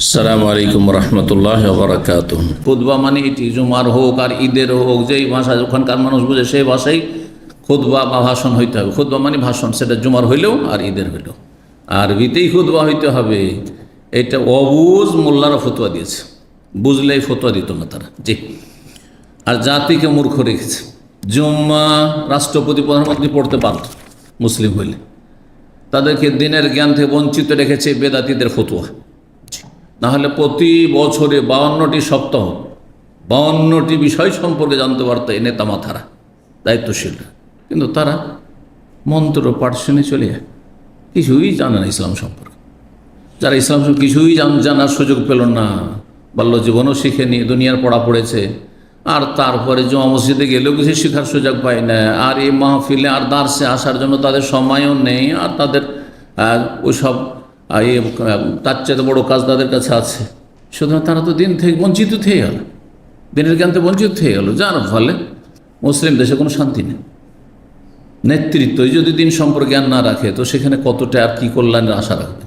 আসসালামু আলাইকুম রহমতুল্লাহ বারাকাতুহ। খুতবা মানে এটি জুমার হোক আর ঈদের হোক, যেই ভাষা ওখানকার মানুষ বুঝে সেই ভাষাই খুতবা বা ভাষণ হইতে হবে। খুতবা মানে ভাষণ, সেটা জুমার হইলেও আর ঈদের হইলেও আরবিতেই খুতবা হইতে হবে। এটা অবুঝ মোল্লারা ফতোয়া দিয়েছে, বুঝলেই ফতোয়া দিত না তারা, জি। আর জাতিকে মূর্খ রেখেছে। জুম্মা রাষ্ট্রপতি প্রধানমন্ত্রী পড়তে পারত মুসলিম হইলে, তাদেরকে দিনের জ্ঞান থেকে বঞ্চিত রেখেছে বেদাতীদের ফতোয়া। নাহলে প্রতি বছরে 52টি সপ্তাহ 52টি বিষয় সম্পর্কে জানতে পারত এই নেতা মাথারা, দায়িত্বশীলরা। কিন্তু তারা মন্ত্র পাঠ শুনে চলে যায়, কিছুই জানে না ইসলাম সম্পর্কে। যারা ইসলাম সম্পর্কে কিছুই জানার সুযোগ পেল না, বাল্য জীবনও শিখেনি, দুনিয়ার পড়া পড়েছে, আর তারপরে জমা মসজিদে গেলেও কিছু শেখার সুযোগ পায় না, আর এই মাহফিলে আর দার্সে আসার জন্য তাদের সময়ও নেই, আর তাদের ওইসব তার চেয়ে বড়ো কাজ তাদের কাছে আছে। সুতরাং তারা তো দিন থেকে বঞ্চিত থেকে গেল, দিনের জ্ঞান থেকে বঞ্চিত থেকে গেল, যার ফলে মুসলিম দেশে কোনো শান্তি নেই। নেতৃত্বই যদি দিন সম্পর্কে জ্ঞান না রাখে, তো সেখানে কতটা আর কী কল্যাণের আশা রাখবে।